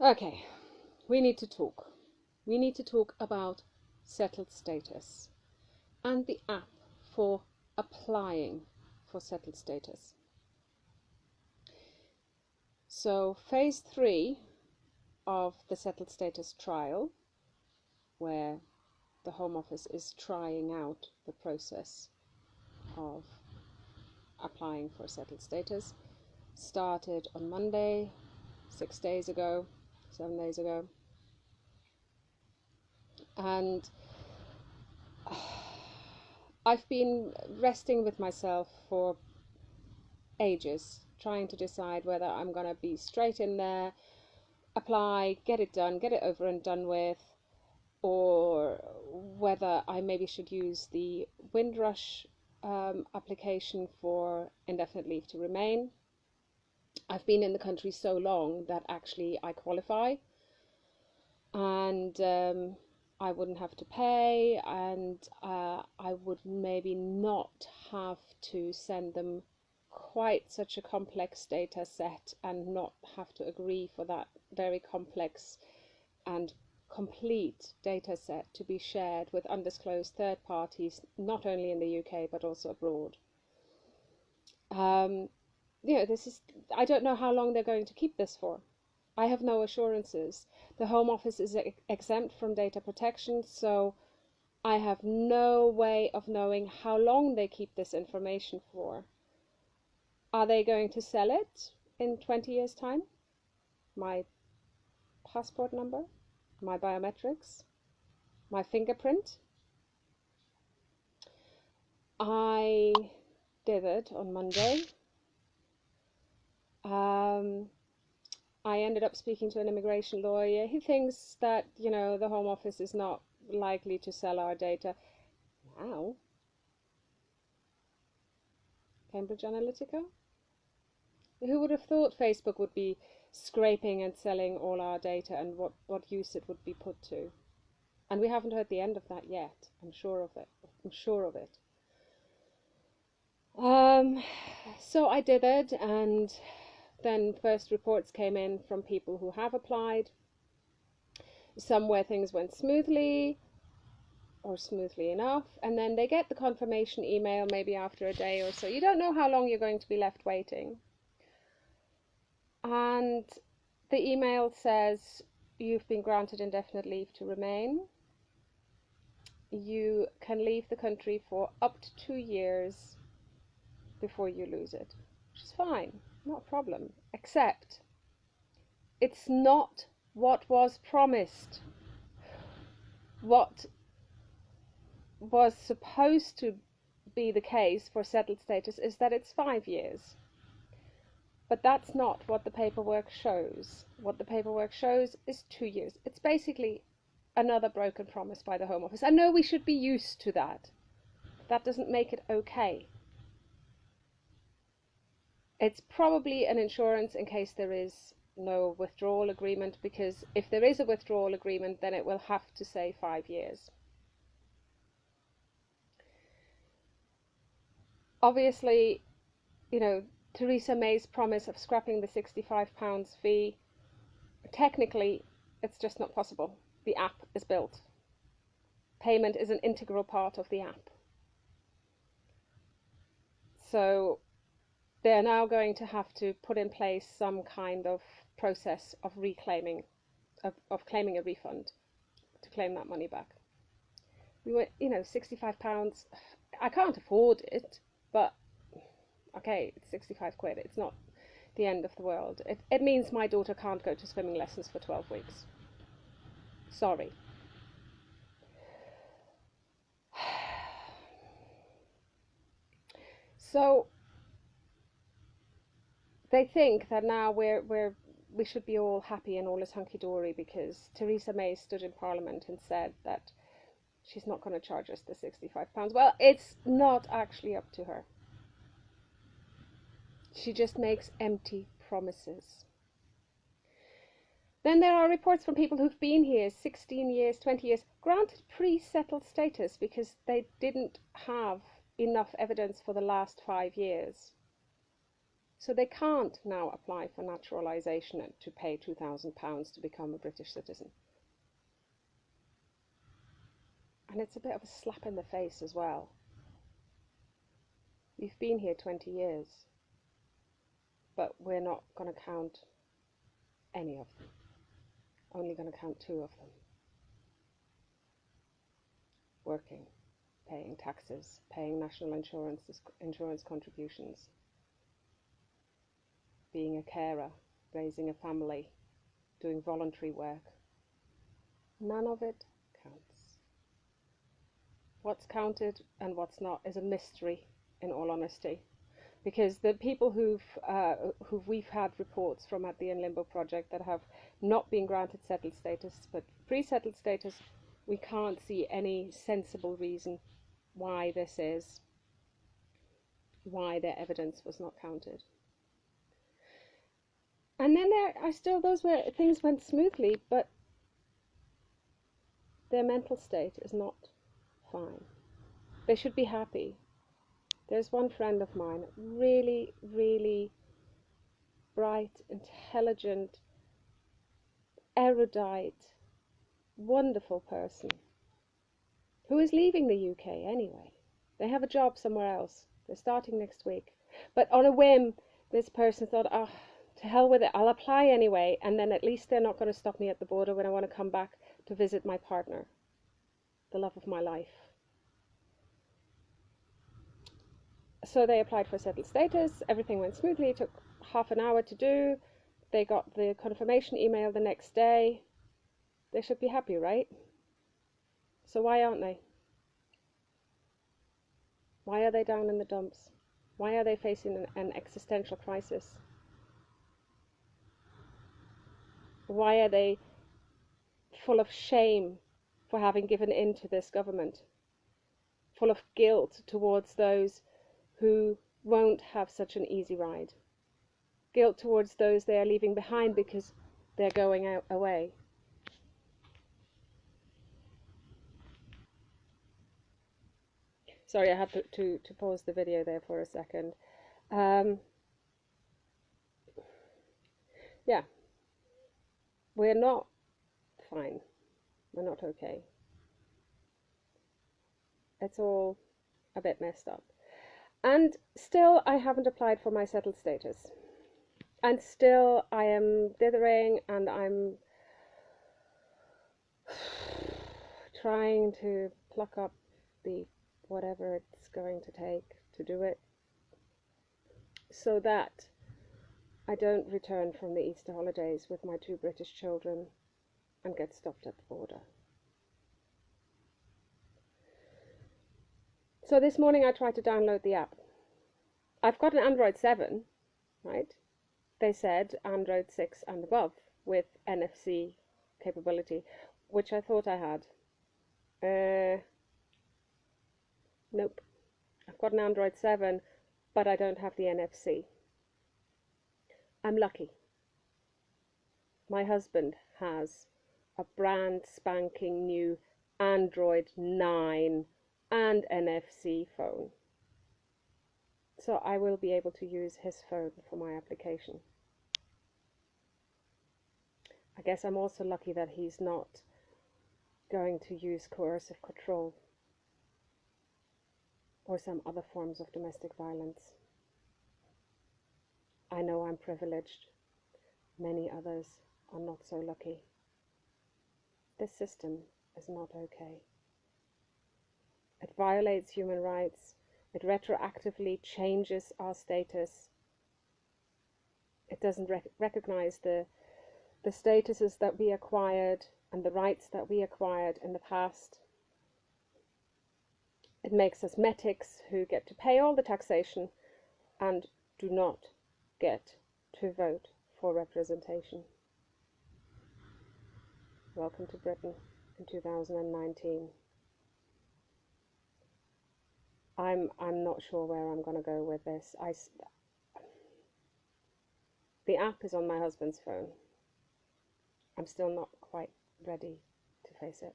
Okay, we need to talk. We need to talk about settled status and the app for applying for settled status. So phase 3 of the settled status trial, where the Home Office is trying out the process of applying for settled status, started on Monday, 7 days ago. And I've been wrestling with myself for ages, trying to decide whether I'm going to be straight in there, apply, get it done, get it over and done with, or whether I maybe should use the Windrush application for indefinite leave to remain. I've been in the country so long that actually I qualify, and I wouldn't have to pay, and I would maybe not have to send them quite such a complex data set and not have to agree for that very complex and complete data set to be shared with undisclosed third parties, not only in the UK but also abroad. I don't know how long they're going to keep this for. I have no assurances. The Home Office is exempt from data protection, so I have no way of knowing how long they keep this information for. Are they going to sell it in 20 years' time? My passport number, my biometrics, my fingerprint? I did it on Monday. I ended up speaking to an immigration lawyer. He thinks that, the Home Office is not likely to sell our data now. Cambridge Analytica? Who would have thought Facebook would be scraping and selling all our data, and what use it would be put to? And we haven't heard the end of that yet. I'm sure of it. So I did it, and then first reports came in from people who have applied. Some where things went smoothly or smoothly enough, and then they get the confirmation email maybe after a day or so. You don't know how long you're going to be left waiting. And the email says you've been granted indefinite leave to remain. You can leave the country for up to 2 years before you lose it, which is fine, not a problem, except it's not what was promised. What was supposed to be the case for settled status is that it's 5 years. But that's not what the paperwork shows. What the paperwork shows is 2 years. It's basically another broken promise by the Home Office. I know we should be used to that. That doesn't make it okay. It's probably an insurance in case there is no withdrawal agreement, because if there is a withdrawal agreement, then it will have to say 5 years. Obviously, Theresa May's promise of scrapping the £65 fee, technically, it's just not possible. The app is built. Payment is an integral part of the app. So they're now going to have to put in place some kind of process of reclaiming, of claiming a refund to claim that money back. We went, £65. I can't afford it, but okay, it's 65 quid. It's not the end of the world. It means my daughter can't go to swimming lessons for 12 weeks. Sorry. So they think that now we should be all happy and all is hunky-dory because Theresa May stood in Parliament and said that she's not going to charge us the £65. Well, it's not actually up to her. She just makes empty promises. Then there are reports from people who've been here 16 years, 20 years, granted pre-settled status because they didn't have enough evidence for the last 5 years. So they can't now apply for naturalisation to pay £2,000 to become a British citizen. And it's a bit of a slap in the face as well. We've been here 20 years, but we're not going to count any of them. Only going to count 2 of them. Working, paying taxes, paying national insurance contributions, being a carer, raising a family, doing voluntary work. None of it counts. What's counted and what's not is a mystery, in all honesty, because the people who we've had reports from at the In Limbo project that have not been granted settled status but pre-settled status, we can't see any sensible reason why this is, why their evidence was not counted. And then there are still those where things went smoothly, but their mental state is not fine. They should be happy. There's one friend of mine, really, really bright, intelligent, erudite, wonderful person, who is leaving the UK anyway. They have a job somewhere else. They're starting next week. But on a whim, this person thought, oh, to hell with it, I'll apply anyway, and then at least they're not going to stop me at the border when I want to come back to visit my partner, the love of my life. So they applied for settled status. Everything went smoothly. It took half an hour to do. They got the confirmation email the next day. They should be happy, right? So why aren't they? Why are they down in the dumps? Why are they facing an existential crisis? Why are they full of shame for having given in to this government? Full of guilt towards those who won't have such an easy ride. Guilt towards those they are leaving behind because they're going away. Sorry, I have to pause the video there for a second. Yeah, we're not fine. We're not okay. It's all a bit messed up. And still, I haven't applied for my settled status. And still, I am dithering and I'm trying to pluck up the whatever it's going to take to do it, so that I don't return from the Easter holidays with my 2 British children and get stopped at the border. So this morning I tried to download the app. I've got an Android 7, right? They said Android 6 and above with NFC capability, which I thought I had. Nope. I've got an Android 7, but I don't have the NFC. I'm lucky. My husband has a brand spanking new Android 9 and NFC phone. So I will be able to use his phone for my application. I guess I'm also lucky that he's not going to use coercive control or some other forms of domestic violence. I know I'm privileged. Many others are not so lucky. This system is not okay. It violates human rights. It retroactively changes our status. It doesn't recognize the statuses that we acquired and the rights that we acquired in the past. It makes us metics who get to pay all the taxation and do not get to vote for representation. Welcome to Britain in 2019. I'm not sure where I'm going to go with this. The app is on my husband's phone. I'm still not quite ready to face it.